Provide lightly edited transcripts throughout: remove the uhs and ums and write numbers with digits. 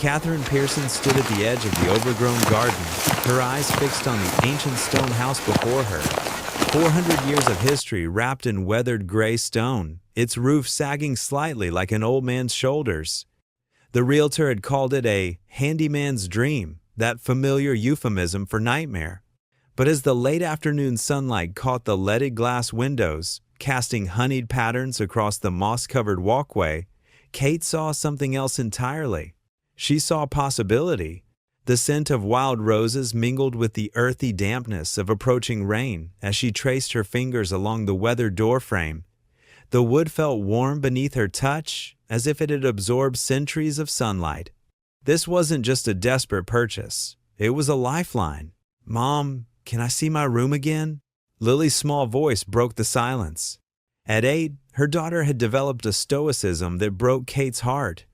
Catherine Pearson stood at the edge of the overgrown garden, her eyes fixed on the ancient stone house before her. 400 years of history wrapped in weathered gray stone, its roof sagging slightly like an old man's shoulders. The realtor had called it a handyman's dream, that familiar euphemism for nightmare. But as the late afternoon sunlight caught the leaded glass windows, casting honeyed patterns across the moss-covered walkway, Kate saw something else entirely. She saw possibility. The scent of wild roses mingled with the earthy dampness of approaching rain as she traced her fingers along the weathered doorframe. The wood felt warm beneath her touch, as if it had absorbed centuries of sunlight. This wasn't just a desperate purchase. It was a lifeline. "Mom, can I see my room again?" Lily's small voice broke the silence. At 8, her daughter had developed a stoicism that broke Kate's heart.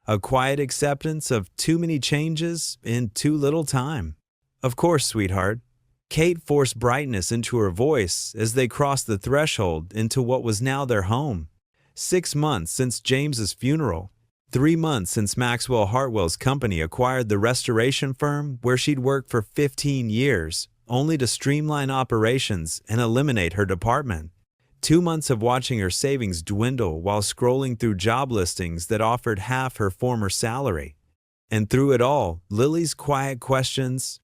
A quiet acceptance of too many changes in too little time. "Of course, sweetheart." Kate forced brightness into her voice as they crossed the threshold into what was now their home. 6 months since James's funeral. 3 months since Maxwell Hartwell's company acquired the restoration firm where she'd worked for 15 years, only to streamline operations and eliminate her department. 2 months of watching her savings dwindle while scrolling through job listings that offered half her former salary. And through it all, Lily's quiet questions,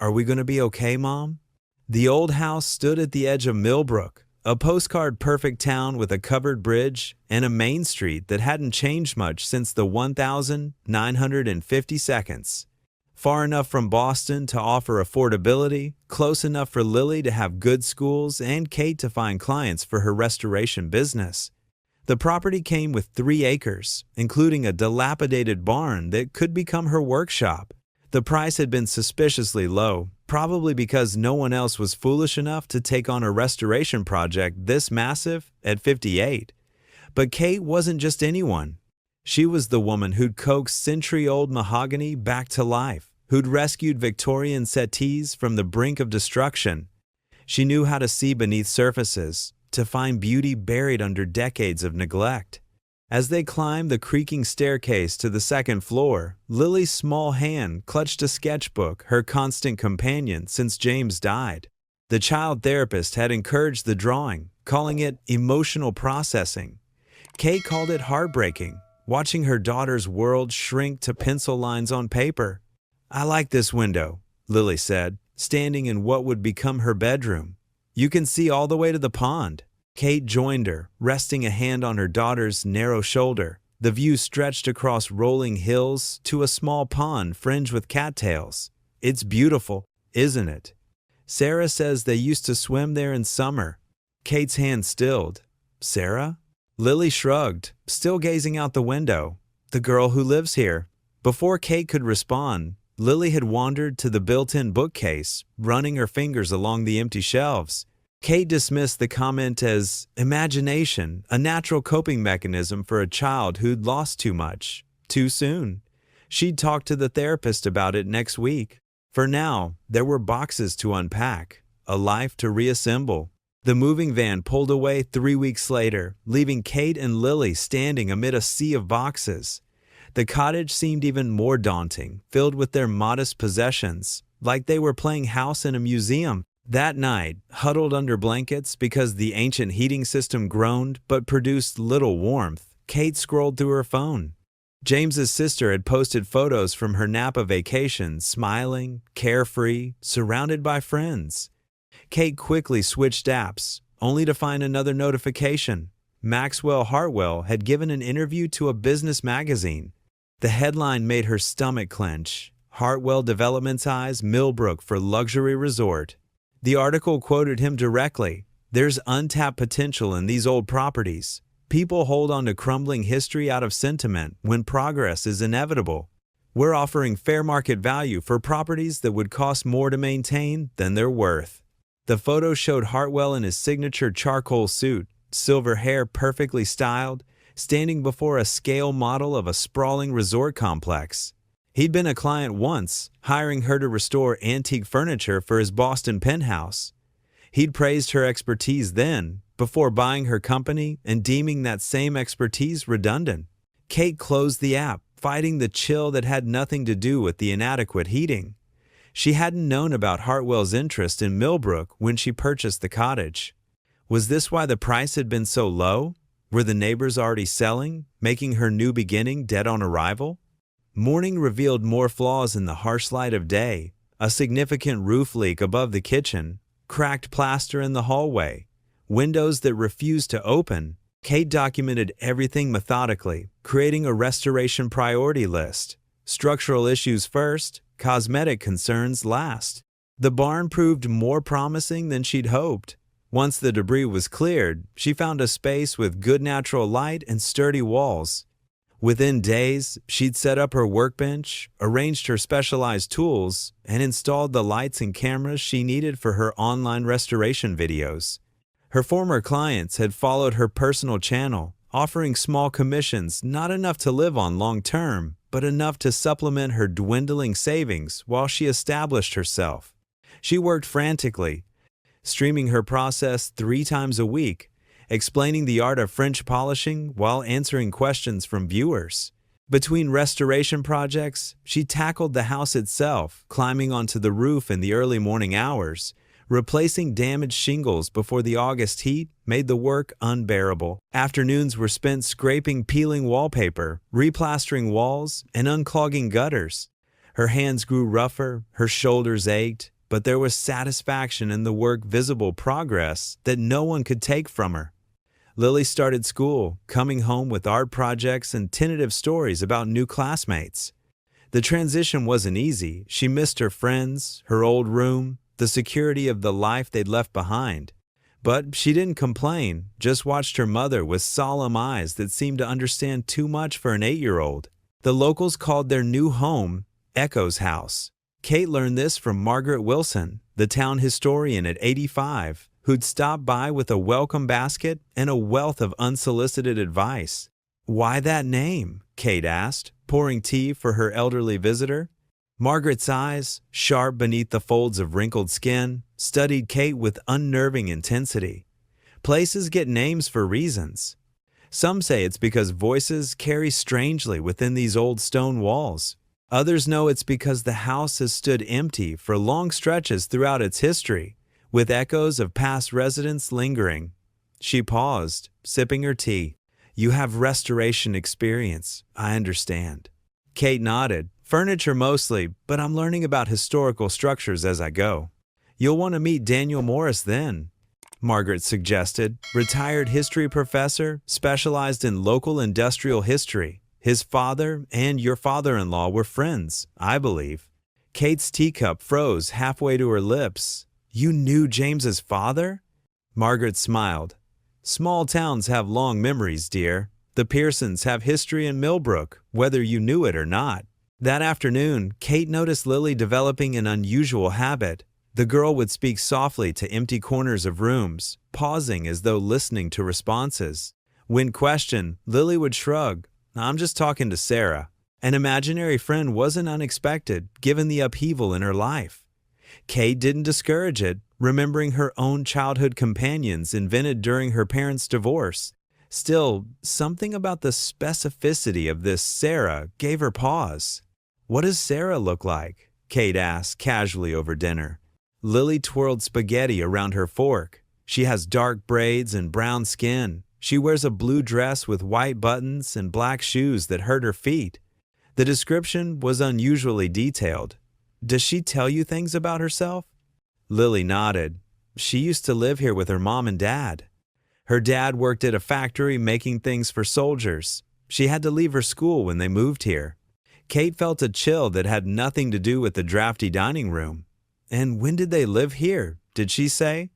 "Are we going to be okay, Mom?" The old house stood at the edge of Millbrook, a postcard-perfect town with a covered bridge and a main street that hadn't changed much since the 1952nd. Far enough from Boston to offer affordability, close enough for Lily to have good schools and Kate to find clients for her restoration business. The property came with 3 acres, including a dilapidated barn that could become her workshop. The price had been suspiciously low, probably because no one else was foolish enough to take on a restoration project this massive at 58. But Kate wasn't just anyone. She was the woman who'd coaxed century-old mahogany back to life, who'd rescued Victorian settees from the brink of destruction. She knew how to see beneath surfaces, to find beauty buried under decades of neglect. As they climbed the creaking staircase to the second floor, Lily's small hand clutched a sketchbook, her constant companion since James died. The child therapist had encouraged the drawing, calling it emotional processing. Kate called it heartbreaking, watching her daughter's world shrink to pencil lines on paper. "I like this window," Lily said, standing in what would become her bedroom. "You can see all the way to the pond." Kate joined her, resting a hand on her daughter's narrow shoulder. The view stretched across rolling hills to a small pond fringed with cattails. "It's beautiful, isn't it? Sarah says they used to swim there in summer." Kate's hand stilled. "Sarah?" Lily shrugged, still gazing out the window. "The girl who lives here." Before Kate could respond, Lily had wandered to the built-in bookcase, running her fingers along the empty shelves. Kate dismissed the comment as imagination, a natural coping mechanism for a child who'd lost too much, too soon. She'd talk to the therapist about it next week. For now, there were boxes to unpack, a life to reassemble. The moving van pulled away 3 weeks later, leaving Kate and Lily standing amid a sea of boxes. The cottage seemed even more daunting, filled with their modest possessions, like they were playing house in a museum. That night, huddled under blankets because the ancient heating system groaned but produced little warmth, Kate scrolled through her phone. James's sister had posted photos from her Napa vacation, smiling, carefree, surrounded by friends. Kate quickly switched apps, only to find another notification. Maxwell Hartwell had given an interview to a business magazine. The headline made her stomach clench. "Hartwell Developments eyes Millbrook for luxury resort." The article quoted him directly. "There's untapped potential in these old properties. People hold on to crumbling history out of sentiment when progress is inevitable. We're offering fair market value for properties that would cost more to maintain than they're worth." The photo showed Hartwell in his signature charcoal suit, silver hair perfectly styled, standing before a scale model of a sprawling resort complex. He'd been a client once, hiring her to restore antique furniture for his Boston penthouse. He'd praised her expertise then, before buying her company and deeming that same expertise redundant. Kate closed the app, fighting the chill that had nothing to do with the inadequate heating. She hadn't known about Hartwell's interest in Millbrook when she purchased the cottage. Was this why the price had been so low? Were the neighbors already selling, making her new beginning dead on arrival? Morning revealed more flaws in the harsh light of day: a significant roof leak above the kitchen, cracked plaster in the hallway, windows that refused to open. Kate documented everything methodically, creating a restoration priority list. Structural issues first, cosmetic concerns last. The barn proved more promising than she'd hoped. Once the debris was cleared, she found a space with good natural light and sturdy walls. Within days, she'd set up her workbench, arranged her specialized tools, and installed the lights and cameras she needed for her online restoration videos. Her former clients had followed her personal channel, offering small commissions not enough to live on long-term, but enough to supplement her dwindling savings while she established herself. She worked frantically, streaming her process 3 times a week, explaining the art of French polishing while answering questions from viewers. Between restoration projects, she tackled the house itself, climbing onto the roof in the early morning hours. Replacing damaged shingles before the August heat made the work unbearable. Afternoons were spent scraping peeling wallpaper, replastering walls, and unclogging gutters. Her hands grew rougher, her shoulders ached, but there was satisfaction in the work, visible progress that no one could take from her. Lily started school, coming home with art projects and tentative stories about new classmates. The transition wasn't easy. She missed her friends, her old room, the security of the life they'd left behind. But she didn't complain, just watched her mother with solemn eyes that seemed to understand too much for an 8-year-old. The locals called their new home Echo's House. Kate learned this from Margaret Wilson, the town historian at 85, who'd stopped by with a welcome basket and a wealth of unsolicited advice. "Why that name?" Kate asked, pouring tea for her elderly visitor. Margaret's eyes, sharp beneath the folds of wrinkled skin, studied Kate with unnerving intensity. Places get names for reasons. Some say it's because voices carry strangely within these old stone walls. Others know it's because the house has stood empty for long stretches throughout its history, with echoes of past residents lingering. She paused, sipping her tea. "You have restoration experience, I understand." Kate nodded. "Furniture mostly, but I'm learning about historical structures as I go." "You'll want to meet Daniel Morris then," Margaret suggested, retired history professor specialized in local industrial history. His father and your father-in-law were friends, I believe. Kate's teacup froze halfway to her lips. "You knew James's father?" Margaret smiled. "Small towns have long memories, dear. The Pearsons have history in Millbrook, whether you knew it or not." That afternoon, Kate noticed Lily developing an unusual habit. The girl would speak softly to empty corners of rooms, pausing as though listening to responses. When questioned, Lily would shrug. "I'm just talking to Sarah." An imaginary friend wasn't unexpected, given the upheaval in her life. Kate didn't discourage it, remembering her own childhood companions invented during her parents' divorce. Still, something about the specificity of this Sarah gave her pause. "What does Sarah look like?" Kate asked casually over dinner. Lily twirled spaghetti around her fork. "She has dark braids and brown skin. She wears a blue dress with white buttons and black shoes that hurt her feet." The description was unusually detailed. "Does she tell you things about herself?" Lily nodded. "She used to live here with her mom and dad. Her dad worked at a factory making things for soldiers. She had to leave her school when they moved here." Kate felt a chill that had nothing to do with the drafty dining room. "And when did they live here, did she say?"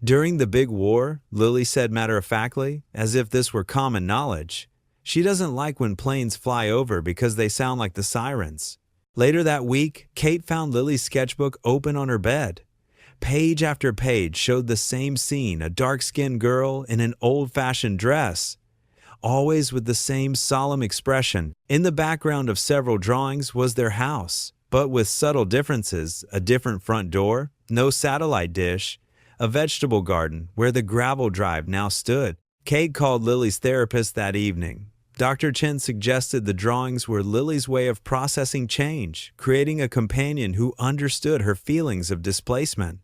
"During the big war," Lily said matter-of-factly, as if this were common knowledge. "She doesn't like when planes fly over because they sound like the sirens." Later that week, Kate found Lily's sketchbook open on her bed. Page after page showed the same scene: a dark-skinned girl in an old-fashioned dress, always with the same solemn expression. In the background of several drawings was their house, but with subtle differences: a different front door, no satellite dish, a vegetable garden where the gravel drive now stood. Kate called Lily's therapist that evening. Dr. Chen suggested the drawings were Lily's way of processing change, creating a companion who understood her feelings of displacement.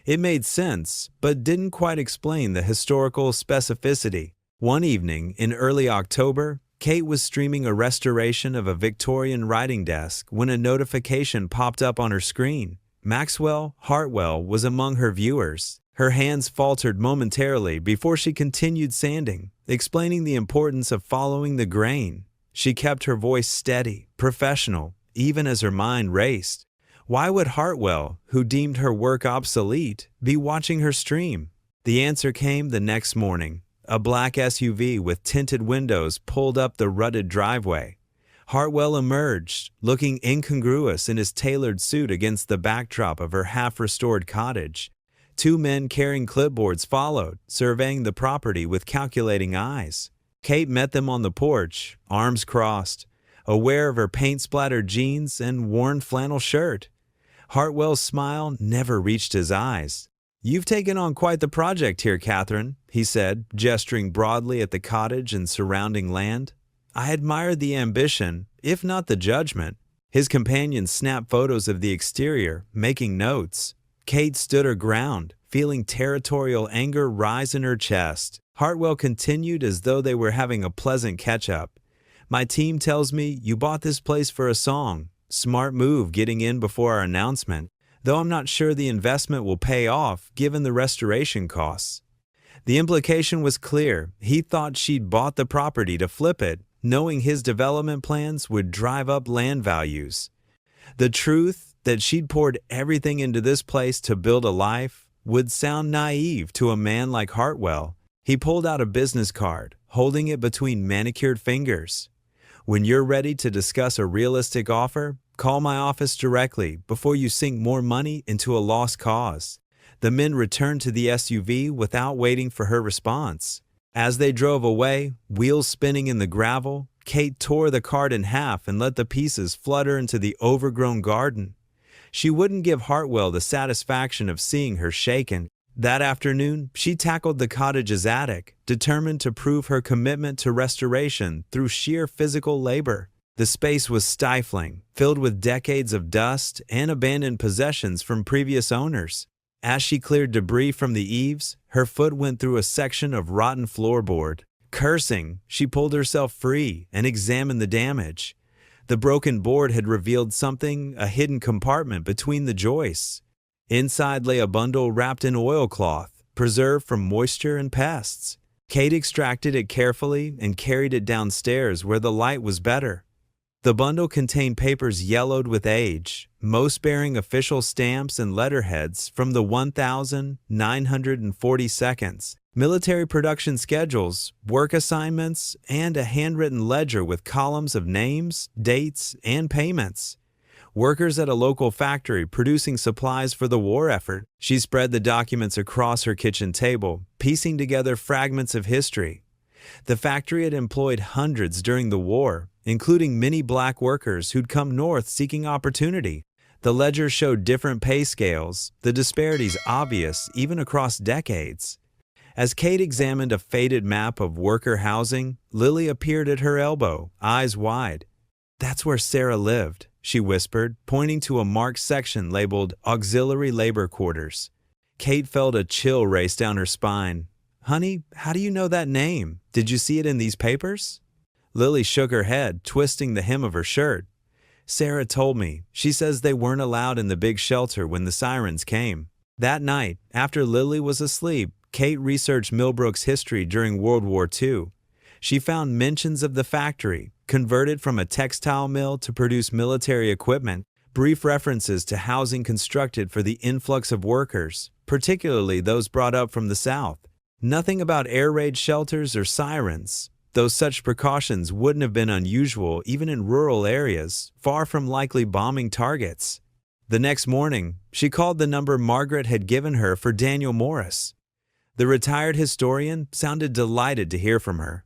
It made sense, but didn't quite explain the historical specificity. One evening in early October, Kate was streaming a restoration of a Victorian writing desk when a notification popped up on her screen. Maxwell Hartwell was among her viewers. Her hands faltered momentarily before she continued sanding, explaining the importance of following the grain. She kept her voice steady, professional, even as her mind raced. Why would Hartwell, who deemed her work obsolete, be watching her stream? The answer came the next morning. A black SUV with tinted windows pulled up the rutted driveway. Hartwell emerged, looking incongruous in his tailored suit against the backdrop of her half-restored cottage. Two men carrying clipboards followed, surveying the property with calculating eyes. Kate met them on the porch, arms crossed, aware of her paint-splattered jeans and worn flannel shirt. Hartwell's smile never reached his eyes. "You've taken on quite the project here, Catherine," he said, gesturing broadly at the cottage and surrounding land. "I admired the ambition, if not the judgment." His companion snapped photos of the exterior, making notes. Kate stood her ground, feeling territorial anger rise in her chest. Hartwell continued as though they were having a pleasant catch-up. "My team tells me you bought this place for a song. Smart move getting in before our announcement, though I'm not sure the investment will pay off given the restoration costs." The implication was clear. He thought she'd bought the property to flip it, knowing his development plans would drive up land values. The truth that she'd poured everything into this place to build a life would sound naive to a man like Hartwell. He pulled out a business card, holding it between manicured fingers. "When you're ready to discuss a realistic offer, call my office directly before you sink more money into a lost cause." The men returned to the SUV without waiting for her response. As they drove away, wheels spinning in the gravel, Kate tore the card in half and let the pieces flutter into the overgrown garden. She wouldn't give Hartwell the satisfaction of seeing her shaken. That afternoon, she tackled the cottage's attic, determined to prove her commitment to restoration through sheer physical labor. The space was stifling, filled with decades of dust and abandoned possessions from previous owners. As she cleared debris from the eaves, her foot went through a section of rotten floorboard. Cursing, she pulled herself free and examined the damage. The broken board had revealed something, a hidden compartment between the joists. Inside lay a bundle wrapped in oilcloth, preserved from moisture and pests. Kate extracted it carefully and carried it downstairs where the light was better. The bundle contained papers yellowed with age, most bearing official stamps and letterheads from the 1942nd, military production schedules, work assignments, and a handwritten ledger with columns of names, dates, and payments. Workers at a local factory producing supplies for the war effort. She spread the documents across her kitchen table, piecing together fragments of history. The factory had employed hundreds during the war, including many black workers who'd come north seeking opportunity. The ledger showed different pay scales, the disparities obvious even across decades. As Kate examined a faded map of worker housing, Lily appeared at her elbow, eyes wide. "That's where Sarah lived," she whispered, pointing to a marked section labeled Auxiliary Labor Quarters. Kate felt a chill race down her spine. "Honey, how do you know that name? Did you see it in these papers?" Lily shook her head, twisting the hem of her shirt. "Sarah told me. She says they weren't allowed in the big shelter when the sirens came." That night, after Lily was asleep, Kate researched Millbrook's history during World War II. She found mentions of the factory, converted from a textile mill to produce military equipment, brief references to housing constructed for the influx of workers, particularly those brought up from the South. Nothing about air raid shelters or sirens, though such precautions wouldn't have been unusual even in rural areas, far from likely bombing targets. The next morning, she called the number Margaret had given her for Daniel Morris. The retired historian sounded delighted to hear from her.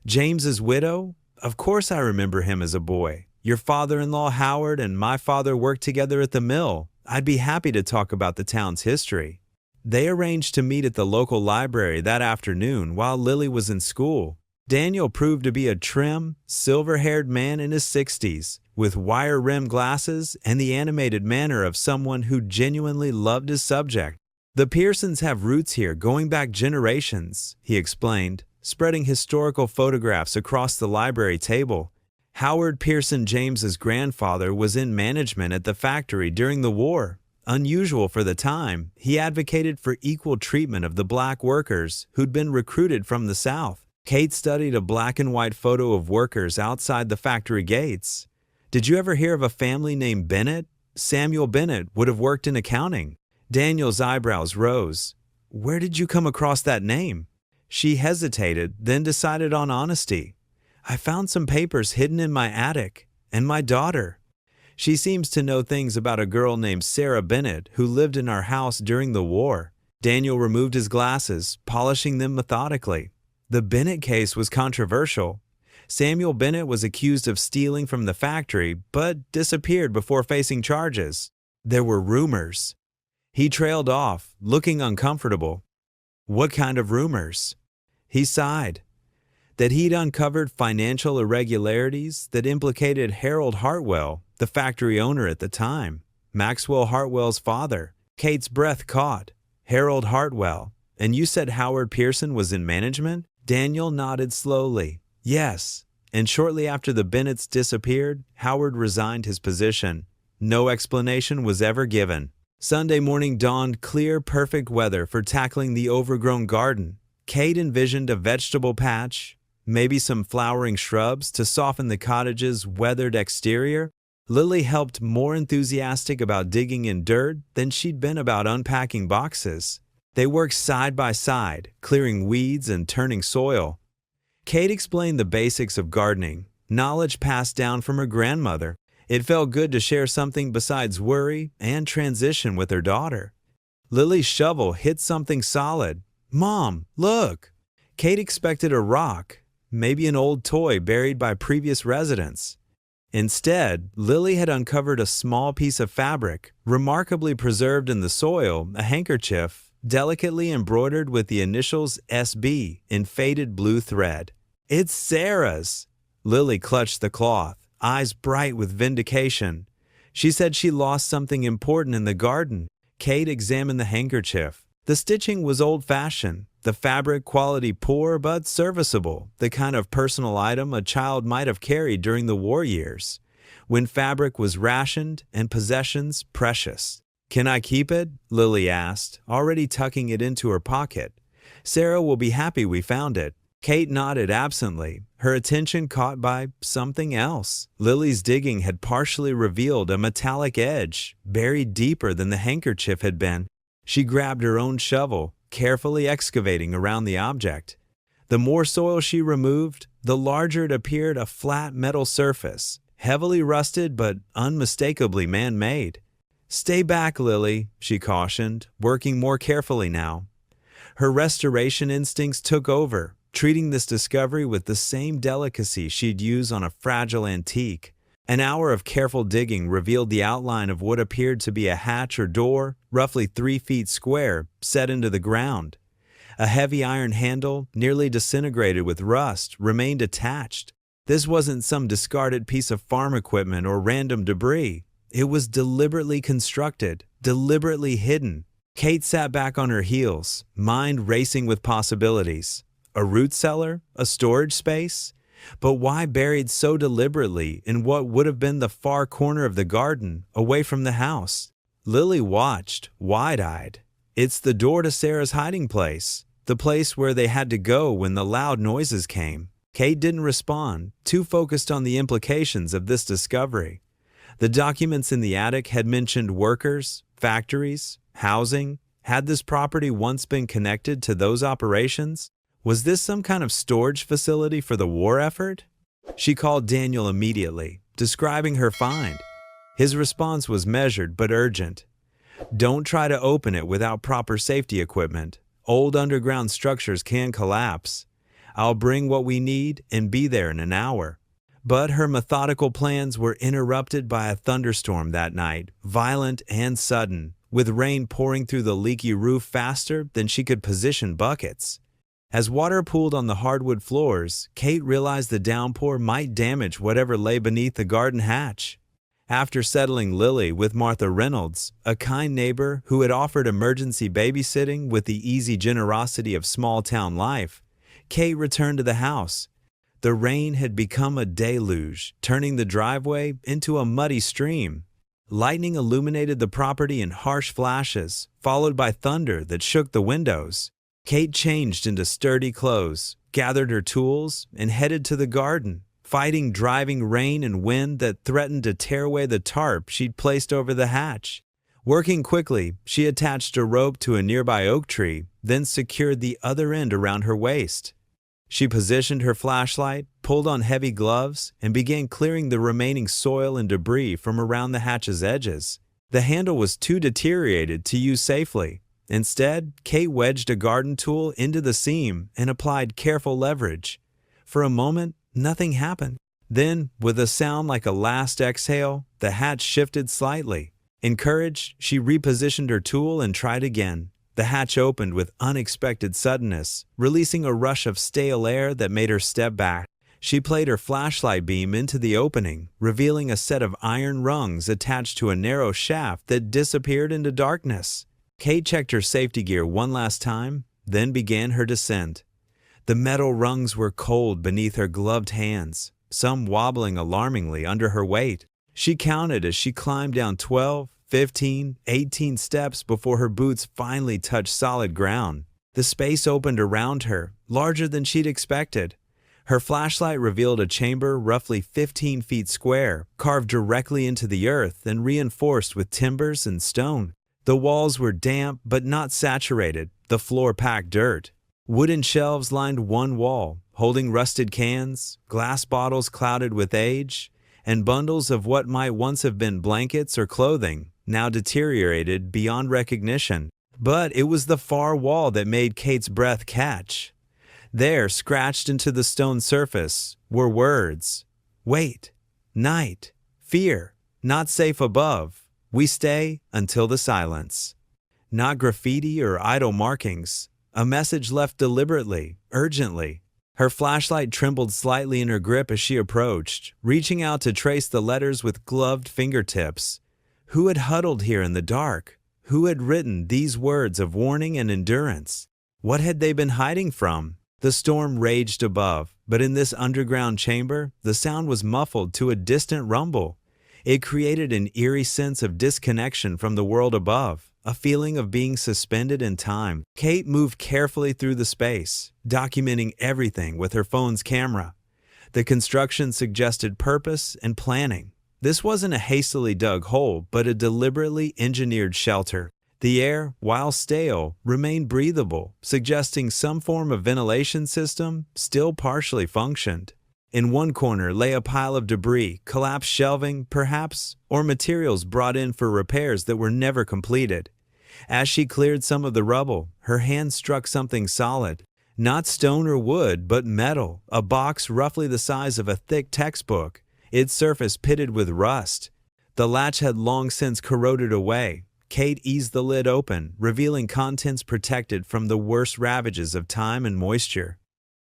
"James's widow? Of course I remember him as a boy. Your father-in-law Howard and my father worked together at the mill. I'd be happy to talk about the town's history." They arranged to meet at the local library that afternoon while Lily was in school. Daniel proved to be a trim, silver-haired man in his 60s, with wire-rimmed glasses and the animated manner of someone who genuinely loved his subject. "The Pearsons have roots here going back generations," he explained, spreading historical photographs across the library table. Howard Pearson James's grandfather was in management at the factory during the war. Unusual for the time, he advocated for equal treatment of the black workers who'd been recruited from the South. Kate studied a black and white photo of workers outside the factory gates. "Did you ever hear of a family named Bennett? Samuel Bennett would have worked in accounting." Daniel's eyebrows rose. "Where did you come across that name?" She hesitated, then decided on honesty. "I found some papers hidden in my attic, and my daughter. She seems to know things about a girl named Sarah Bennett who lived in our house during the war." Daniel removed his glasses, polishing them methodically. The Bennett case was controversial. Samuel Bennett was accused of stealing from the factory, but disappeared before facing charges. There were rumors. He trailed off, looking uncomfortable. "What kind of rumors?" He sighed. "That he'd uncovered financial irregularities that implicated Harold Hartwell, the factory owner at the time, Maxwell Hartwell's father." Kate's breath caught. "Harold Hartwell. And you said Howard Pearson was in management?" Daniel nodded slowly. "Yes. And shortly after the Bennetts disappeared, Howard resigned his position. No explanation was ever given." Sunday morning dawned clear, perfect weather for tackling the overgrown garden. Kate envisioned a vegetable patch, maybe some flowering shrubs to soften the cottage's weathered exterior. Lily helped, more enthusiastic about digging in dirt than she'd been about unpacking boxes. They worked side by side, clearing weeds and turning soil. Kate explained the basics of gardening, knowledge passed down from her grandmother. It felt good to share something besides worry and transition with her daughter. Lily's shovel hit something solid. "Mom, look!" Kate expected a rock, maybe an old toy buried by previous residents. Instead, Lily had uncovered a small piece of fabric, remarkably preserved in the soil, a handkerchief, delicately embroidered with the initials SB in faded blue thread. "It's Sarah's!" Lily clutched the cloth, eyes bright with vindication. She said she lost something important in the garden. Kate examined the handkerchief. The stitching was old-fashioned, the fabric quality poor but serviceable, the kind of personal item a child might have carried during the war years, when fabric was rationed and possessions precious. "Can I keep it?" Lily asked, already tucking it into her pocket. "Sarah will be happy we found it." Kate nodded absently, her attention caught by something else. Lily's digging had partially revealed a metallic edge, buried deeper than the handkerchief had been. She grabbed her own shovel, carefully excavating around the object. The more soil she removed, the larger it appeared, a flat metal surface, heavily rusted but unmistakably man-made. "Stay back, Lily," she cautioned, working more carefully now. Her restoration instincts took over, treating this discovery with the same delicacy she'd use on a fragile antique. An hour of careful digging revealed the outline of what appeared to be a hatch or door, roughly 3 feet square, set into the ground. A heavy iron handle, nearly disintegrated with rust, remained attached. This wasn't some discarded piece of farm equipment or random debris. It was deliberately constructed, deliberately hidden. Kate sat back on her heels, mind racing with possibilities. A root cellar? A storage space? But why buried so deliberately in what would have been the far corner of the garden, away from the house? Lily watched, wide-eyed. "It's the door to Sarah's hiding place, the place where they had to go when the loud noises came." Kate didn't respond, too focused on the implications of this discovery. The documents in the attic had mentioned workers, factories, housing. Had this property once been connected to those operations? Was this some kind of storage facility for the war effort? She called Daniel immediately, describing her find. His response was measured but urgent. "Don't try to open it without proper safety equipment. Old underground structures can collapse. I'll bring what we need and be there in an hour." But her methodical plans were interrupted by a thunderstorm that night, violent and sudden, with rain pouring through the leaky roof faster than she could position buckets. As water pooled on the hardwood floors, Kate realized the downpour might damage whatever lay beneath the garden hatch. After settling Lily with Martha Reynolds, a kind neighbor who had offered emergency babysitting with the easy generosity of small-town life, Kate returned to the house. The rain had become a deluge, turning the driveway into a muddy stream. Lightning illuminated the property in harsh flashes, followed by thunder that shook the windows. Kate changed into sturdy clothes, gathered her tools, and headed to the garden, fighting driving rain and wind that threatened to tear away the tarp she'd placed over the hatch. Working quickly, she attached a rope to a nearby oak tree, then secured the other end around her waist. She positioned her flashlight, pulled on heavy gloves, and began clearing the remaining soil and debris from around the hatch's edges. The handle was too deteriorated to use safely. Instead, Kate wedged a garden tool into the seam and applied careful leverage. For a moment, nothing happened. Then, with a sound like a last exhale, the hatch shifted slightly. Encouraged, she repositioned her tool and tried again. The hatch opened with unexpected suddenness, releasing a rush of stale air that made her step back. She played her flashlight beam into the opening, revealing a set of iron rungs attached to a narrow shaft that disappeared into darkness. Kate checked her safety gear one last time, then began her descent. The metal rungs were cold beneath her gloved hands, some wobbling alarmingly under her weight. She counted as she climbed down 12, 15, 18 steps before her boots finally touched solid ground. The space opened around her, larger than she'd expected. Her flashlight revealed a chamber roughly 15 feet square, carved directly into the earth and reinforced with timbers and stone. The walls were damp but not saturated, the floor packed dirt. Wooden shelves lined one wall, holding rusted cans, glass bottles clouded with age, and bundles of what might once have been blankets or clothing, now deteriorated beyond recognition. But it was the far wall that made Kate's breath catch. There, scratched into the stone surface, were words. Wait, night, fear, not safe above. We stay until the silence. Not graffiti or idle markings. A message left deliberately, urgently. Her flashlight trembled slightly in her grip as she approached, reaching out to trace the letters with gloved fingertips. Who had huddled here in the dark? Who had written these words of warning and endurance? What had they been hiding from? The storm raged above, but in this underground chamber, the sound was muffled to a distant rumble. It created an eerie sense of disconnection from the world above, a feeling of being suspended in time. Kate moved carefully through the space, documenting everything with her phone's camera. The construction suggested purpose and planning. This wasn't a hastily dug hole, but a deliberately engineered shelter. The air, while stale, remained breathable, suggesting some form of ventilation system still partially functioned. In one corner lay a pile of debris, collapsed shelving, perhaps, or materials brought in for repairs that were never completed. As she cleared some of the rubble, her hand struck something solid. Not stone or wood, but metal, a box roughly the size of a thick textbook, its surface pitted with rust. The latch had long since corroded away. Kate eased the lid open, revealing contents protected from the worst ravages of time and moisture.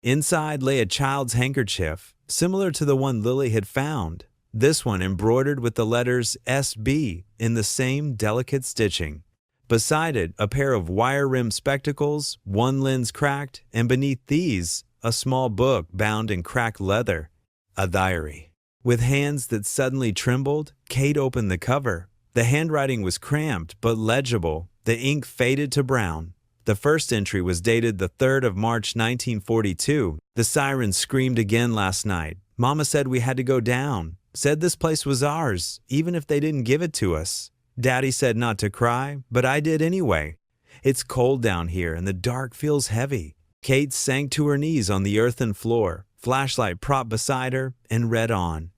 Inside lay a child's handkerchief, similar to the one Lily had found, this one embroidered with the letters SB in the same delicate stitching. Beside it, a pair of wire-rimmed spectacles, one lens cracked, and beneath these, a small book bound in cracked leather. A diary. With hands that suddenly trembled, Kate opened the cover. The handwriting was cramped but legible, the ink faded to brown. The first entry was dated the 3rd of March 1942. The sirens screamed again last night. Mama said we had to go down. Said this place was ours, even if they didn't give it to us. Daddy said not to cry, but I did anyway. It's cold down here and the dark feels heavy. Kate sank to her knees on the earthen floor, flashlight propped beside her, and read on.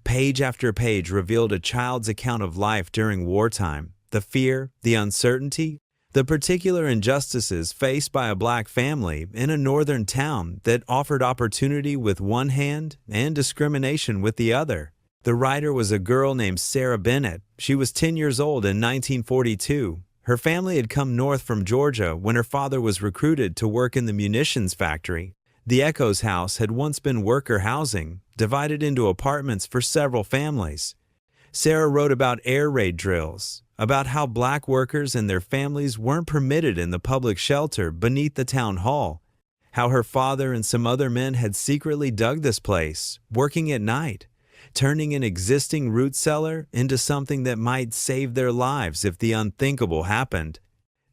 Page after page revealed a child's account of life during wartime, the fear, the uncertainty, the particular injustices faced by a black family in a northern town that offered opportunity with one hand and discrimination with the other. The writer was a girl named Sarah Bennett. She was 10 years old in 1942. Her family had come north from Georgia when her father was recruited to work in the munitions factory. The Echoes house had once been worker housing, divided into apartments for several families. Sarah wrote about air raid drills, about how black workers and their families weren't permitted in the public shelter beneath the town hall, how her father and some other men had secretly dug this place, working at night, turning an existing root cellar into something that might save their lives if the unthinkable happened.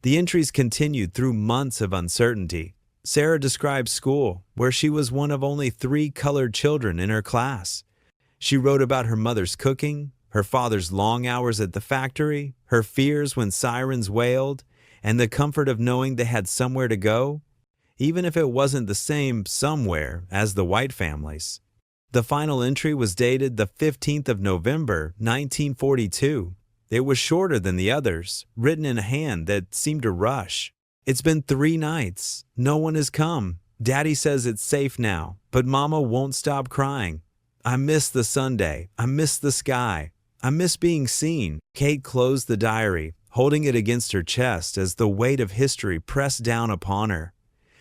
The entries continued through months of uncertainty. Sarah described school, where she was one of only 3 colored children in her class. She wrote about her mother's cooking, her father's long hours at the factory, her fears when sirens wailed, and the comfort of knowing they had somewhere to go, even if it wasn't the same somewhere as the White families. The final entry was dated the 15th of November, 1942. It was shorter than the others, written in a hand that seemed to rush. "It's been 3 nights. No one has come. Daddy says it's safe now, but Mama won't stop crying. I miss the Sunday. I miss the sky. I miss being seen." Kate closed the diary, holding it against her chest as the weight of history pressed down upon her.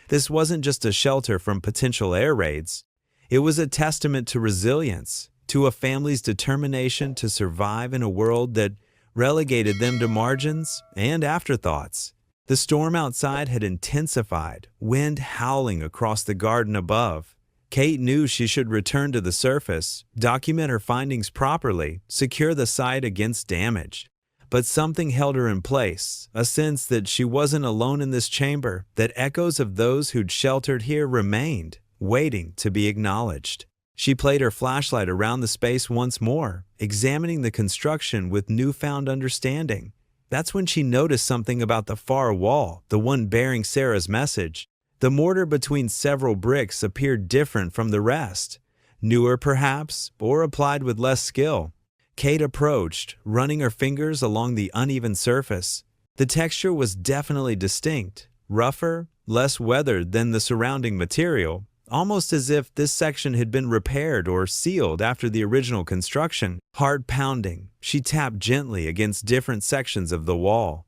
This wasn't just a shelter from potential air raids. It was a testament to resilience, to a family's determination to survive in a world that relegated them to margins and afterthoughts. The storm outside had intensified, wind howling across the garden above. Kate knew she should return to the surface, document her findings properly, secure the site against damage. But something held her in place, a sense that she wasn't alone in this chamber, that echoes of those who'd sheltered here remained, waiting to be acknowledged. She played her flashlight around the space once more, examining the construction with newfound understanding. That's when she noticed something about the far wall, the one bearing Sarah's message. The mortar between several bricks appeared different from the rest, newer perhaps, or applied with less skill. Kate approached, running her fingers along the uneven surface. The texture was definitely distinct, rougher, less weathered than the surrounding material, almost as if this section had been repaired or sealed after the original construction. Heart pounding, she tapped gently against different sections of the wall.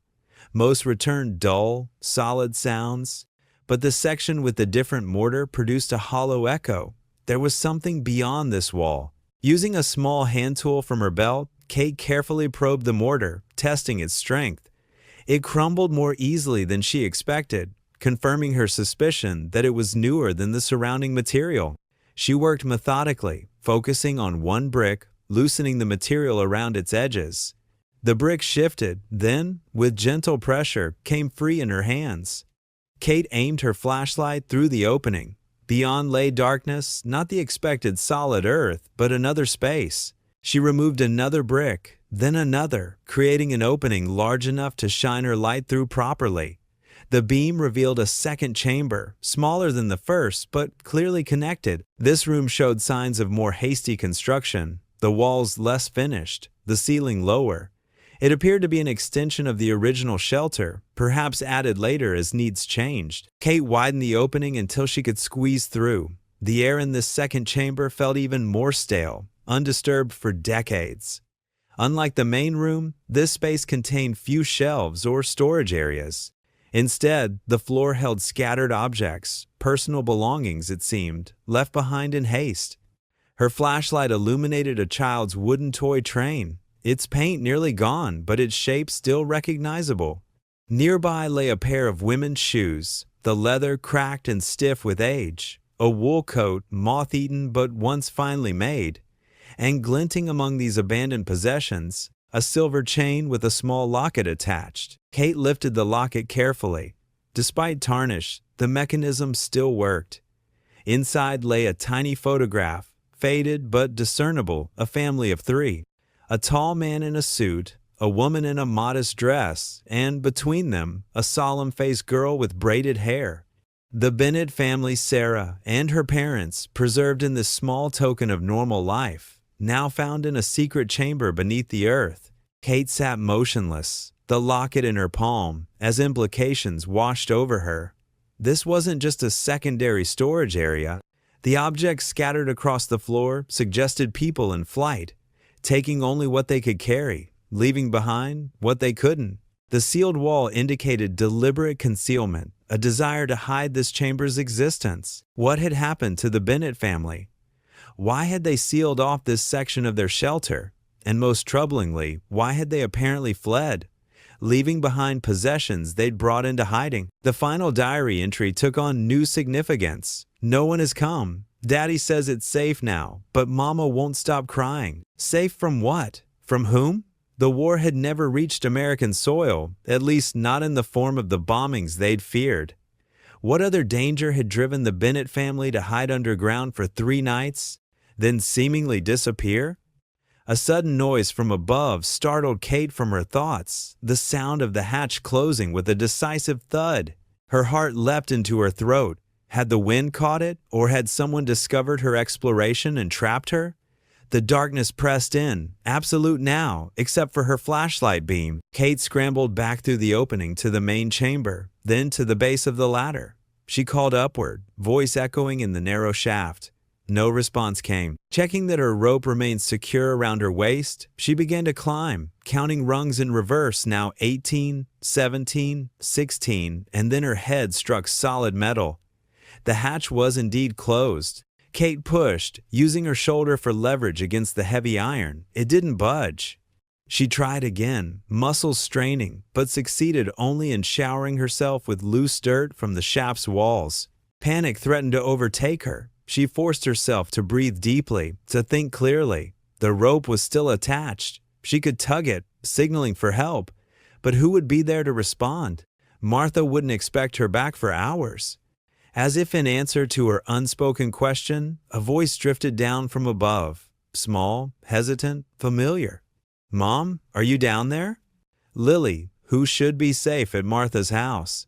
Most returned dull, solid sounds, but the section with the different mortar produced a hollow echo. There was something beyond this wall. Using a small hand tool from her belt, Kate carefully probed the mortar, testing its strength. It crumbled more easily than she expected, confirming her suspicion that it was newer than the surrounding material. She worked methodically, focusing on one brick, loosening the material around its edges. The brick shifted, then, with gentle pressure, came free in her hands. Kate aimed her flashlight through the opening. Beyond lay darkness, not the expected solid earth, but another space. She removed another brick, then another, creating an opening large enough to shine her light through properly. The beam revealed a second chamber, smaller than the first, but clearly connected. This room showed signs of more hasty construction, the walls less finished, the ceiling lower. It appeared to be an extension of the original shelter, perhaps added later as needs changed. Kate widened the opening until she could squeeze through. The air in this second chamber felt even more stale, undisturbed for decades. Unlike the main room, this space contained few shelves or storage areas. Instead, the floor held scattered objects, personal belongings, it seemed, left behind in haste. Her flashlight illuminated a child's wooden toy train, its paint nearly gone, but its shape still recognizable. Nearby lay a pair of women's shoes, the leather cracked and stiff with age, a wool coat moth-eaten but once finely made, and glinting among these abandoned possessions, a silver chain with a small locket attached. Kate lifted the locket carefully. Despite tarnish, the mechanism still worked. Inside lay a tiny photograph, faded but discernible, a family of 3. A tall man in a suit, a woman in a modest dress, and between them, a solemn-faced girl with braided hair. The Bennett family, Sarah, and her parents, preserved in this small token of normal life, now found in a secret chamber beneath the earth. Kate sat motionless, the locket in her palm, as implications washed over her. This wasn't just a secondary storage area. The objects scattered across the floor suggested people in flight, taking only what they could carry, leaving behind what they couldn't. The sealed wall indicated deliberate concealment, a desire to hide this chamber's existence. What had happened to the Bennett family? Why had they sealed off this section of their shelter? And most troublingly, why had they apparently fled, leaving behind possessions they'd brought into hiding? The final diary entry took on new significance. No one has come. Daddy says it's safe now, but Mama won't stop crying. Safe from what? From whom? The war had never reached American soil, at least not in the form of the bombings they'd feared. What other danger had driven the Bennett family to hide underground for 3 nights, then seemingly disappear? A sudden noise from above startled Kate from her thoughts, the sound of the hatch closing with a decisive thud. Her heart leapt into her throat. Had the wind caught it, or had someone discovered her exploration and trapped her? The darkness pressed in, absolute now, except for her flashlight beam. Kate scrambled back through the opening to the main chamber, then to the base of the ladder. She called upward, voice echoing in the narrow shaft. No response came. Checking that her rope remained secure around her waist, she began to climb, counting rungs in reverse, now 18, 17, 16, and then her head struck solid metal. The hatch was indeed closed. Kate pushed, using her shoulder for leverage against the heavy iron. It didn't budge. She tried again, muscles straining, but succeeded only in showering herself with loose dirt from the shaft's walls. Panic threatened to overtake her. She forced herself to breathe deeply, to think clearly. The rope was still attached. She could tug it, signaling for help. But who would be there to respond? Martha wouldn't expect her back for hours. As if in answer to her unspoken question, a voice drifted down from above, small, hesitant, familiar. "Mom, are you down there?" Lily, who should be safe at Martha's house.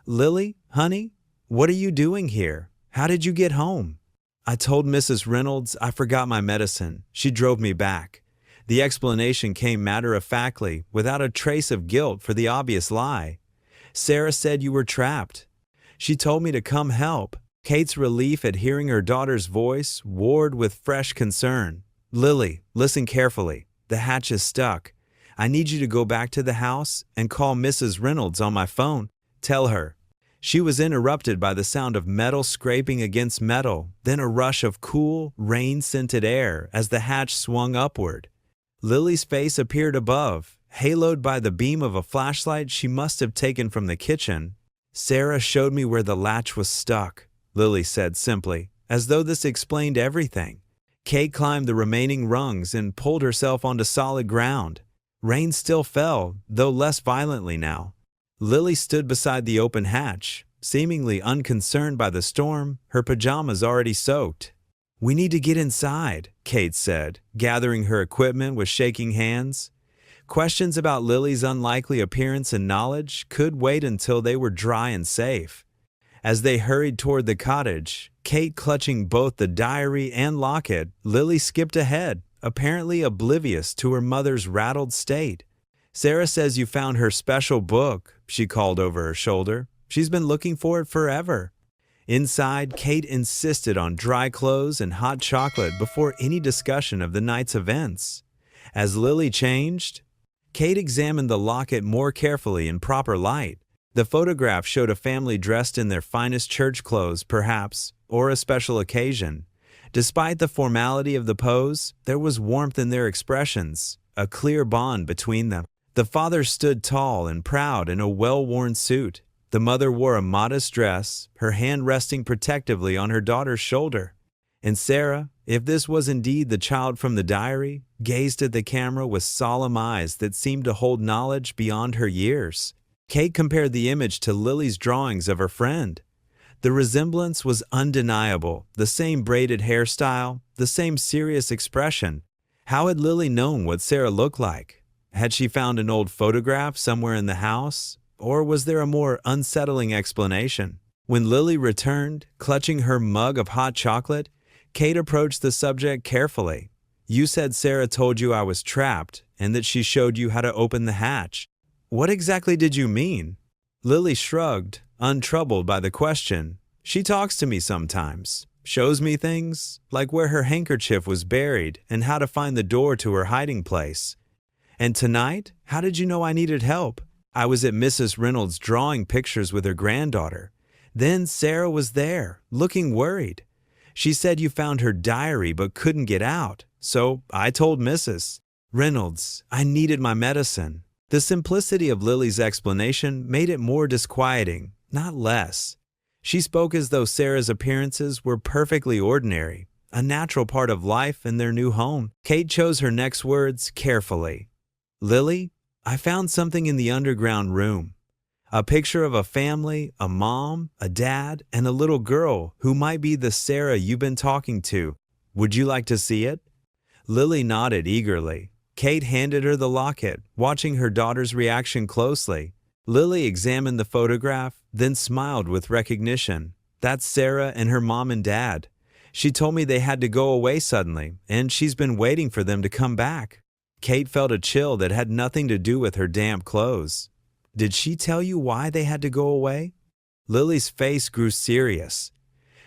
"Lily, honey, what are you doing here? How did you get home?" "I told Mrs. Reynolds I forgot my medicine. She drove me back." The explanation came matter-of-factly, without a trace of guilt for the obvious lie. "Sarah said you were trapped. She told me to come help." Kate's relief at hearing her daughter's voice warred with fresh concern. "Lily, listen carefully. The hatch is stuck. I need you to go back to the house and call Mrs. Reynolds on my phone. Tell her." She was interrupted by the sound of metal scraping against metal, then a rush of cool, rain-scented air as the hatch swung upward. Lily's face appeared above, haloed by the beam of a flashlight she must have taken from the kitchen. "Sarah showed me where the latch was stuck," Lily said simply, as though this explained everything. Kate climbed the remaining rungs and pulled herself onto solid ground. Rain still fell, though less violently now. Lily stood beside the open hatch, seemingly unconcerned by the storm, her pajamas already soaked. "We need to get inside," Kate said, gathering her equipment with shaking hands. Questions about Lily's unlikely appearance and knowledge could wait until they were dry and safe. As they hurried toward the cottage, Kate clutching both the diary and locket, Lily skipped ahead, apparently oblivious to her mother's rattled state. "Sarah says you found her special book," she called over her shoulder. "She's been looking for it forever." Inside, Kate insisted on dry clothes and hot chocolate before any discussion of the night's events. As Lily changed, Kate examined the locket more carefully in proper light. The photograph showed a family dressed in their finest church clothes, perhaps, or a special occasion. Despite the formality of the pose, there was warmth in their expressions, a clear bond between them. The father stood tall and proud in a well-worn suit. The mother wore a modest dress, her hand resting protectively on her daughter's shoulder. And Sarah, if this was indeed the child from the diary, gazed at the camera with solemn eyes that seemed to hold knowledge beyond her years. Kate compared the image to Lily's drawings of her friend. The resemblance was undeniable, the same braided hairstyle, the same serious expression. How had Lily known what Sarah looked like? Had she found an old photograph somewhere in the house? Or was there a more unsettling explanation? When Lily returned, clutching her mug of hot chocolate, Kate approached the subject carefully. "You said Sarah told you I was trapped and that she showed you how to open the hatch. What exactly did you mean?" Lily shrugged, untroubled by the question. "She talks to me sometimes, shows me things, like where her handkerchief was buried and how to find the door to her hiding place. And tonight, how did you know I needed help?" I was at Mrs. Reynolds drawing pictures with her granddaughter. Then Sarah was there, looking worried. She said you found her diary but couldn't get out, so I told Mrs. Reynolds I needed my medicine. The simplicity of Lily's explanation made it more disquieting, not less. She spoke as though Sarah's appearances were perfectly ordinary, a natural part of life in their new home. Kate chose her next words carefully. Lily, I found something in the underground room. A picture of a family, a mom, a dad, and a little girl who might be the Sarah you've been talking to. Would you like to see it? Lily nodded eagerly. Kate handed her the locket, watching her daughter's reaction closely. Lily examined the photograph, then smiled with recognition. That's Sarah and her mom and dad. She told me they had to go away suddenly, and she's been waiting for them to come back. Kate felt a chill that had nothing to do with her damp clothes. Did she tell you why they had to go away? Lily's face grew serious.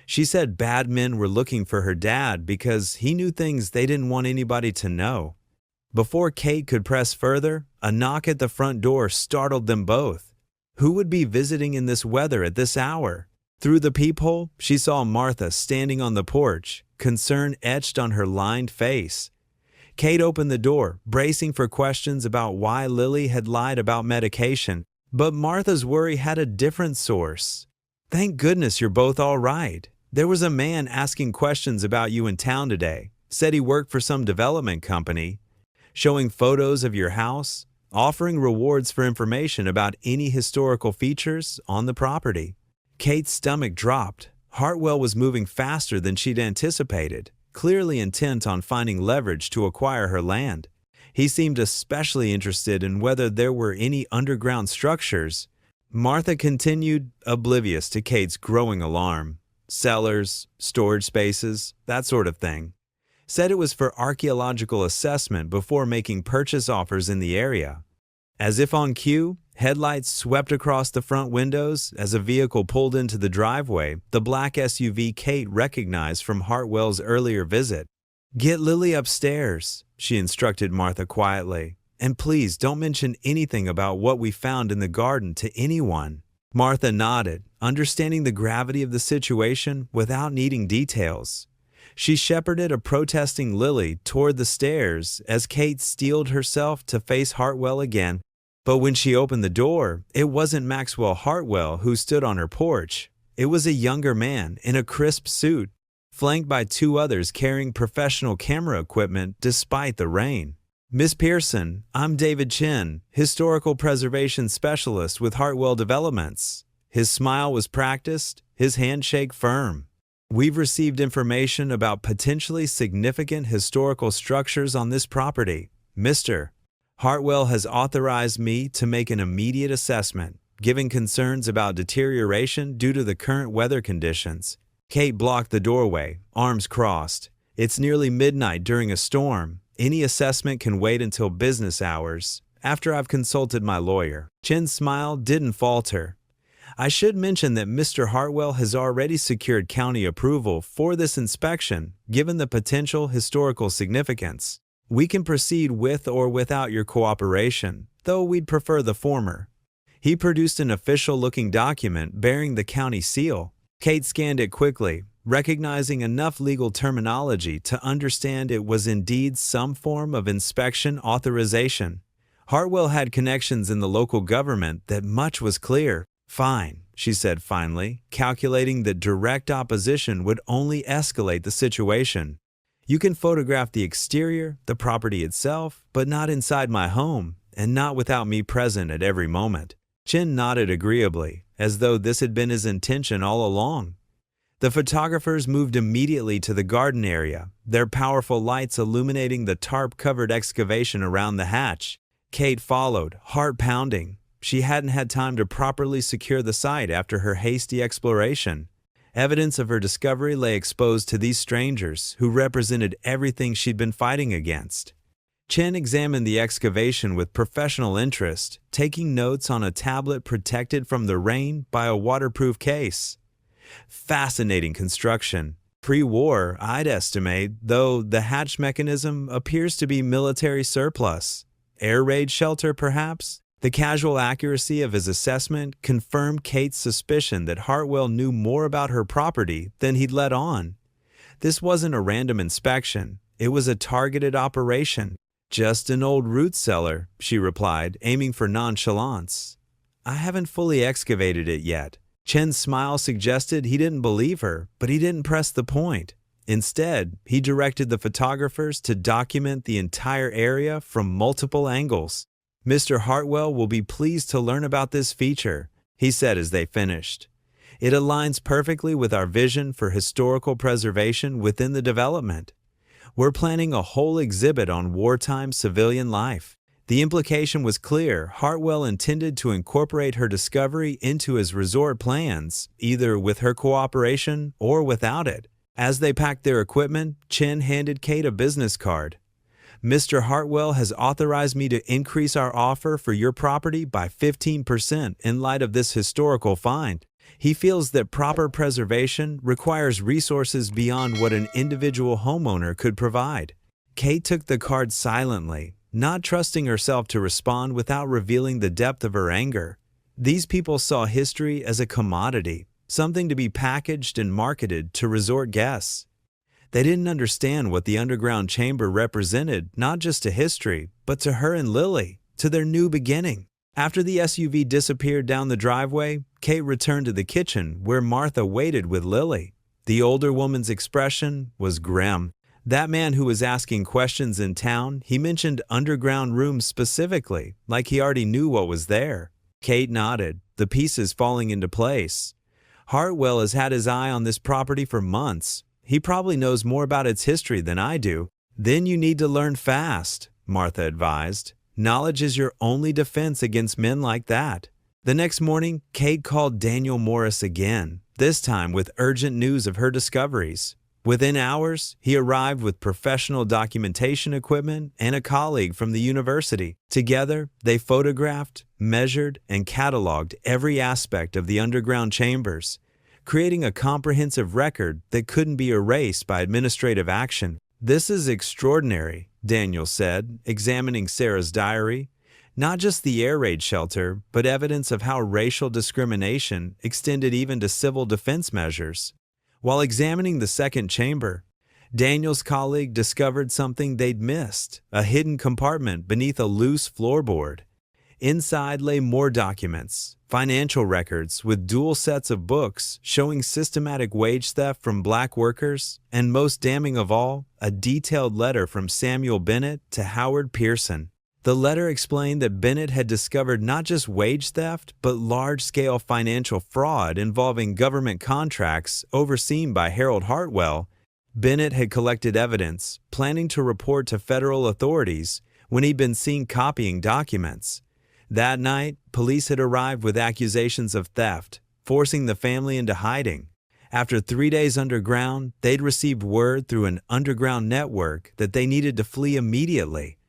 She said bad men were looking for her dad because he knew things they didn't want anybody to know. Before Kate could press further, a knock at the front door startled them both. Who would be visiting in this weather at this hour? Through the peephole, she saw Martha standing on the porch, concern etched on her lined face. Kate opened the door, bracing for questions about why Lily had lied about medication, but Martha's worry had a different source. Thank goodness you're both all right. There was a man asking questions about you in town today, said he worked for some development company, showing photos of your house, offering rewards for information about any historical features on the property. Kate's stomach dropped. Hartwell was moving faster than she'd anticipated, clearly intent on finding leverage to acquire her land. He seemed especially interested in whether there were any underground structures. Martha continued, oblivious to Kate's growing alarm. Cellars, storage spaces, that sort of thing. Said it was for archaeological assessment before making purchase offers in the area. As if on cue, headlights swept across the front windows as a vehicle pulled into the driveway, the black SUV Kate recognized from Hartwell's earlier visit. Get Lily upstairs, she instructed Martha quietly, and please don't mention anything about what we found in the garden to anyone. Martha nodded, understanding the gravity of the situation without needing details. She shepherded a protesting Lily toward the stairs as Kate steeled herself to face Hartwell again. But when she opened the door, it wasn't Maxwell Hartwell who stood on her porch. It was a younger man in a crisp suit, flanked by two others carrying professional camera equipment despite the rain. Miss Pearson, I'm David Chin, Historical Preservation Specialist with Hartwell Developments. His smile was practiced, his handshake firm. We've received information about potentially significant historical structures on this property. Mr. Hartwell has authorized me to make an immediate assessment, given concerns about deterioration due to the current weather conditions. Kate blocked the doorway, arms crossed. It's nearly midnight during a storm. Any assessment can wait until business hours, after I've consulted my lawyer. Chin's smile didn't falter. I should mention that Mr. Hartwell has already secured county approval for this inspection, given the potential historical significance. We can proceed with or without your cooperation, though we'd prefer the former. He produced an official-looking document bearing the county seal. Kate scanned it quickly, recognizing enough legal terminology to understand it was indeed some form of inspection authorization. Hartwell had connections in the local government that much was clear. Fine, she said finally, calculating that direct opposition would only escalate the situation. You can photograph the exterior, the property itself, but not inside my home, and not without me present at every moment. Chin nodded agreeably, as though this had been his intention all along. The photographers moved immediately to the garden area, their powerful lights illuminating the tarp-covered excavation around the hatch. Kate followed, heart pounding. She hadn't had time to properly secure the site after her hasty exploration. Evidence of her discovery lay exposed to these strangers, who represented everything she'd been fighting against. Chen examined the excavation with professional interest, taking notes on a tablet protected from the rain by a waterproof case. Fascinating construction. Pre-war, I'd estimate, though the hatch mechanism appears to be military surplus. Air raid shelter, perhaps? The casual accuracy of his assessment confirmed Kate's suspicion that Hartwell knew more about her property than he'd let on. This wasn't a random inspection. It was a targeted operation. "Just an old root cellar," she replied, aiming for nonchalance. "I haven't fully excavated it yet." Chen's smile suggested he didn't believe her, but he didn't press the point. Instead, he directed the photographers to document the entire area from multiple angles. "Mr. Hartwell will be pleased to learn about this feature," he said as they finished. "It aligns perfectly with our vision for historical preservation within the development. We're planning a whole exhibit on wartime civilian life." The implication was clear. Hartwell intended to incorporate her discovery into his resort plans, either with her cooperation or without it. As they packed their equipment, Chen handed Kate a business card. "Mr. Hartwell has authorized me to increase our offer for your property by 15% in light of this historical find. He feels that proper preservation requires resources beyond what an individual homeowner could provide." Kate took the card silently, not trusting herself to respond without revealing the depth of her anger. These people saw history as a commodity, something to be packaged and marketed to resort guests. They didn't understand what the underground chamber represented, not just to history, but to her and Lily, to their new beginning. After the SUV disappeared down the driveway, Kate returned to the kitchen where Martha waited with Lily. The older woman's expression was grim. That man who was asking questions in town, he mentioned underground rooms specifically, like he already knew what was there. Kate nodded, the pieces falling into place. "Hartwell has had his eye on this property for months. He probably knows more about its history than I do." "Then you need to learn fast," Martha advised. "Knowledge is your only defense against men like that." The next morning, Kate called Daniel Morris again, this time with urgent news of her discoveries. Within hours, he arrived with professional documentation equipment and a colleague from the university. Together, they photographed, measured, and cataloged every aspect of the underground chambers, creating a comprehensive record that couldn't be erased by administrative action. "This is extraordinary," Daniel said, examining Sarah's diary. "Not just the air raid shelter, but evidence of how racial discrimination extended even to civil defense measures." While examining the second chamber, Daniel's colleague discovered something they'd missed, a hidden compartment beneath a loose floorboard. Inside lay more documents, financial records with dual sets of books showing systematic wage theft from black workers, and most damning of all, a detailed letter from Samuel Bennett to Howard Pearson. The letter explained that Bennett had discovered not just wage theft, but large-scale financial fraud involving government contracts overseen by Harold Hartwell. Bennett had collected evidence, planning to report to federal authorities when he'd been seen copying documents. That night, police had arrived with accusations of theft, forcing the family into hiding. After 3 days underground, they'd received word through an underground network that they needed to flee immediately.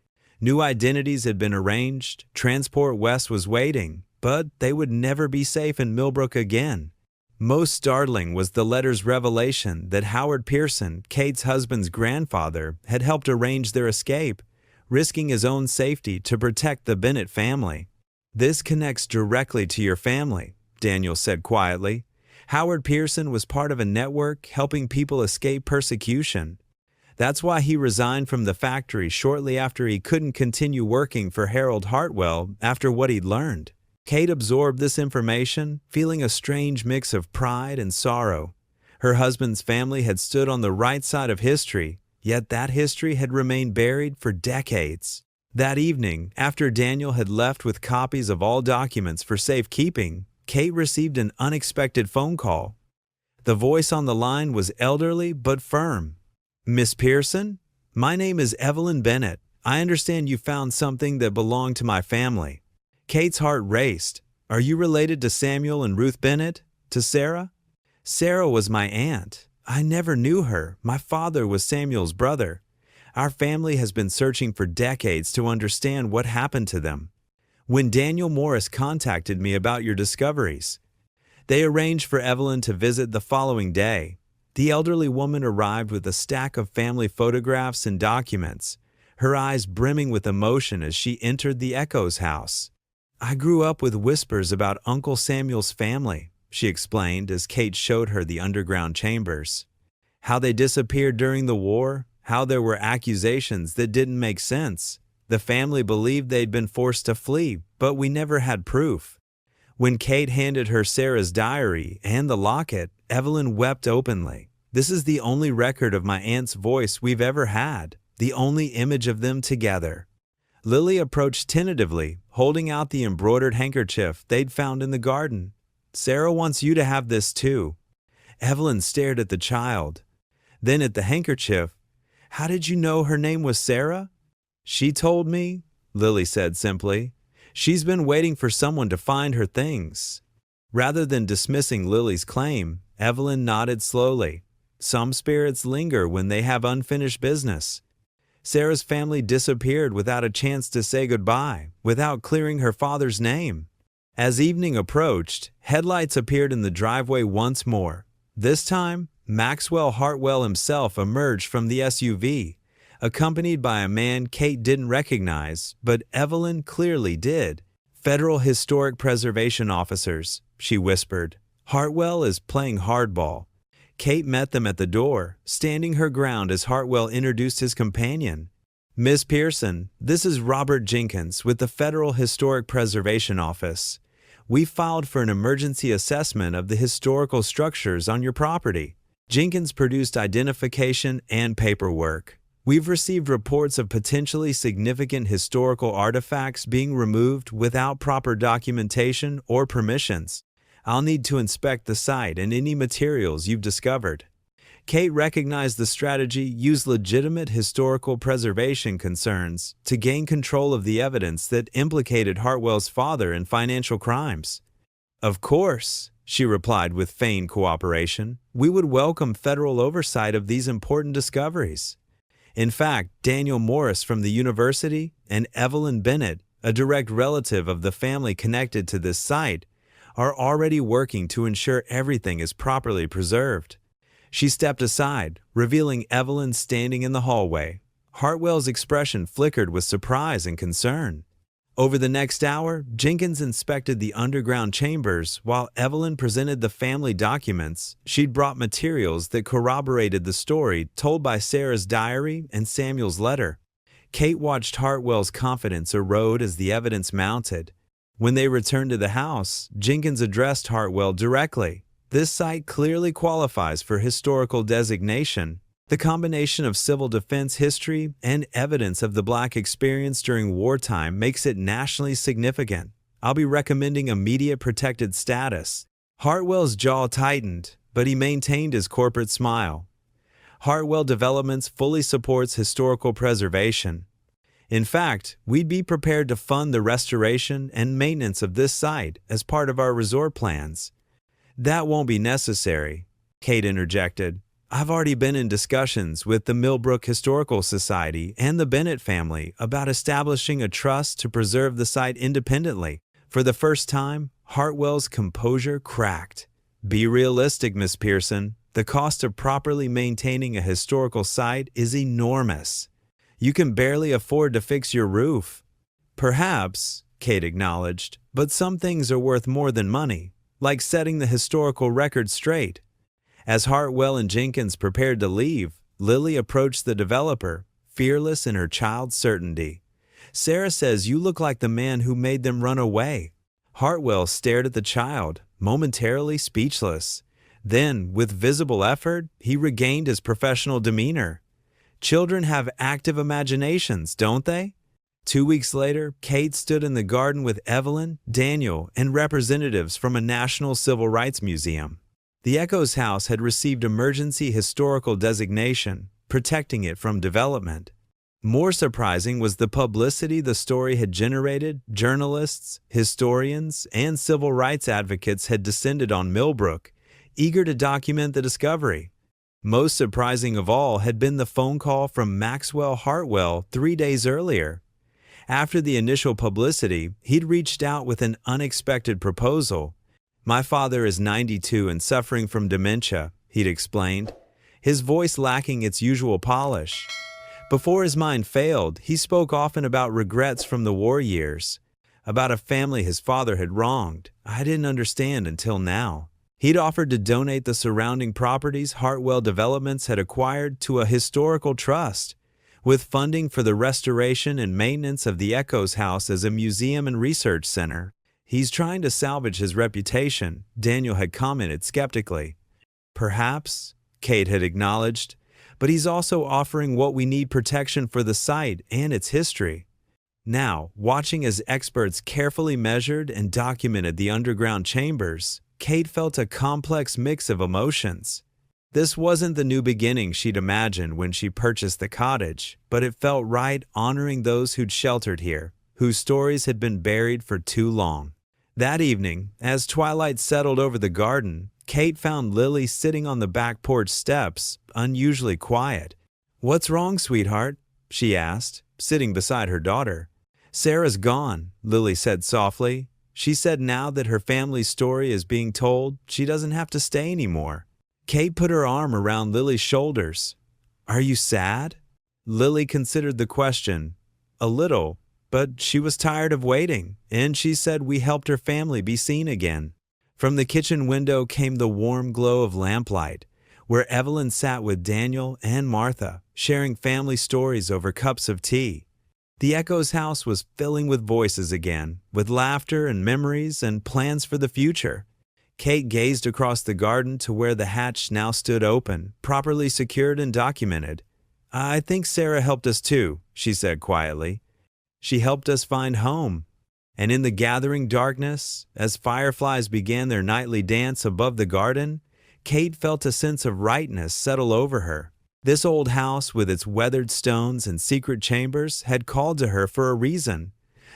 New identities had been arranged, Transport West was waiting, but they would never be safe in Millbrook again. Most startling was the letter's revelation that Howard Pearson, Kate's husband's grandfather, had helped arrange their escape, risking his own safety to protect the Bennett family. "This connects directly to your family," Daniel said quietly. "Howard Pearson was part of a network helping people escape persecution. That's why he resigned from the factory shortly after he couldn't continue working for Harold Hartwell after what he'd learned." Kate absorbed this information, feeling a strange mix of pride and sorrow. Her husband's family had stood on the right side of history, yet that history had remained buried for decades. That evening, after Daniel had left with copies of all documents for safekeeping, Kate received an unexpected phone call. The voice on the line was elderly but firm. "Miss Pearson? My name is Evelyn Bennett. I understand you found something that belonged to my family." Kate's heart raced. "Are you related to Samuel and Ruth Bennett? To Sarah?" "Sarah was my aunt. I never knew her. My father was Samuel's brother. Our family has been searching for decades to understand what happened to them. When Daniel Morris contacted me about your discoveries, they arranged for Evelyn to visit the following day. The elderly woman arrived with a stack of family photographs and documents, her eyes brimming with emotion as she entered the Echoes house. I grew up with whispers about Uncle Samuel's family, she explained as Kate showed her the underground chambers. How they disappeared during the war, how there were accusations that didn't make sense. The family believed they'd been forced to flee, but we never had proof. When Kate handed her Sarah's diary and the locket, Evelyn wept openly. This is the only record of my aunt's voice we've ever had, the only image of them together. Lily approached tentatively, holding out the embroidered handkerchief they'd found in the garden. Sarah wants you to have this too. Evelyn stared at the child, then at the handkerchief. How did you know her name was Sarah? She told me, Lily said simply. She's been waiting for someone to find her things. Rather than dismissing Lily's claim, Evelyn nodded slowly. Some spirits linger when they have unfinished business. Sarah's family disappeared without a chance to say goodbye, without clearing her father's name. As evening approached, headlights appeared in the driveway once more. This time, Maxwell Hartwell himself emerged from the SUV, accompanied by a man Kate didn't recognize, but Evelyn clearly did. Federal Historic Preservation officers, she whispered. Hartwell is playing hardball. Kate met them at the door, standing her ground as Hartwell introduced his companion. Miss Pearson, this is Robert Jenkins with the Federal Historic Preservation Office. We filed for an emergency assessment of the historical structures on your property. Jenkins produced identification and paperwork. We've received reports of potentially significant historical artifacts being removed without proper documentation or permissions. I'll need to inspect the site and any materials you've discovered. Kate recognized the strategy used legitimate historical preservation concerns to gain control of the evidence that implicated Hartwell's father in financial crimes. Of course, she replied with feigned cooperation, we would welcome federal oversight of these important discoveries. In fact, Daniel Morris from the university and Evelyn Bennett, a direct relative of the family connected to this site, are already working to ensure everything is properly preserved. She stepped aside, revealing Evelyn standing in the hallway. Hartwell's expression flickered with surprise and concern. Over the next hour, Jenkins inspected the underground chambers while Evelyn presented the family documents. She'd brought materials that corroborated the story told by Sarah's diary and Samuel's letter. Kate watched Hartwell's confidence erode as the evidence mounted. When they returned to the house, Jenkins addressed Hartwell directly. This site clearly qualifies for historical designation. The combination of civil defense history and evidence of the Black experience during wartime makes it nationally significant. I'll be recommending immediate protected status. Hartwell's jaw tightened, but he maintained his corporate smile. Hartwell Developments fully supports historical preservation. In fact, we'd be prepared to fund the restoration and maintenance of this site as part of our resort plans. That won't be necessary, Kate interjected. I've already been in discussions with the Millbrook Historical Society and the Bennett family about establishing a trust to preserve the site independently. For the first time, Hartwell's composure cracked. Be realistic, Miss Pearson. The cost of properly maintaining a historical site is enormous. You can barely afford to fix your roof. Perhaps, Kate acknowledged, but some things are worth more than money, like setting the historical record straight. As Hartwell and Jenkins prepared to leave, Lily approached the developer, fearless in her child's certainty. Sarah says you look like the man who made them run away. Hartwell stared at the child, momentarily speechless. Then, with visible effort, he regained his professional demeanor. Children have active imaginations, don't they? 2 weeks later, Kate stood in the garden with Evelyn, Daniel, and representatives from a National Civil Rights Museum. The Echoes House had received emergency historical designation, protecting it from development. More surprising was the publicity the story had generated. Journalists, historians, and civil rights advocates had descended on Millbrook, eager to document the discovery. Most surprising of all had been the phone call from Maxwell Hartwell 3 days earlier. After the initial publicity, he'd reached out with an unexpected proposal. My father is 92 and suffering from dementia, he'd explained, his voice lacking its usual polish. Before his mind failed, he spoke often about regrets from the war years. about a family his father had wronged. I didn't understand until now. He'd offered to donate the surrounding properties Hartwell Developments had acquired to a historical trust, with funding for the restoration and maintenance of the Echoes House as a museum and research center. He's trying to salvage his reputation, Daniel had commented skeptically. Perhaps, Kate had acknowledged, but he's also offering what we need: protection for the site and its history. Now, watching as experts carefully measured and documented the underground chambers, Kate felt a complex mix of emotions. This wasn't the new beginning she'd imagined when she purchased the cottage, but it felt right, honoring those who'd sheltered here, whose stories had been buried for too long. That evening, as twilight settled over the garden, Kate found Lily sitting on the back porch steps, unusually quiet. "What's wrong, sweetheart?" she asked, sitting beside her daughter. "Sarah's gone," Lily said softly. "She said now that her family's story is being told, she doesn't have to stay anymore." Kate put her arm around Lily's shoulders. "Are you sad?" Lily considered the question. "A little, but she was tired of waiting, and she said we helped her family be seen again." From the kitchen window came the warm glow of lamplight, where Evelyn sat with Daniel and Martha, sharing family stories over cups of tea. The Echoes house was filling with voices again, with laughter and memories and plans for the future. Kate gazed across the garden to where the hatch now stood open, properly secured and documented. "I think Sarah helped us too," she said quietly. "She helped us find home." And in the gathering darkness, as fireflies began their nightly dance above the garden, Kate felt a sense of rightness settle over her. This old house, with its weathered stones and secret chambers, had called to her for a reason,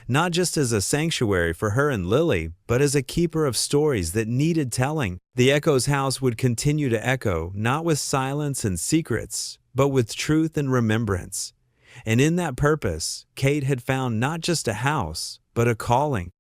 not just as a sanctuary for her and Lily, but as a keeper of stories that needed telling. The Echoes house would continue to echo, not with silence and secrets, but with truth and remembrance. And in that purpose, Kate had found not just a house, but a calling.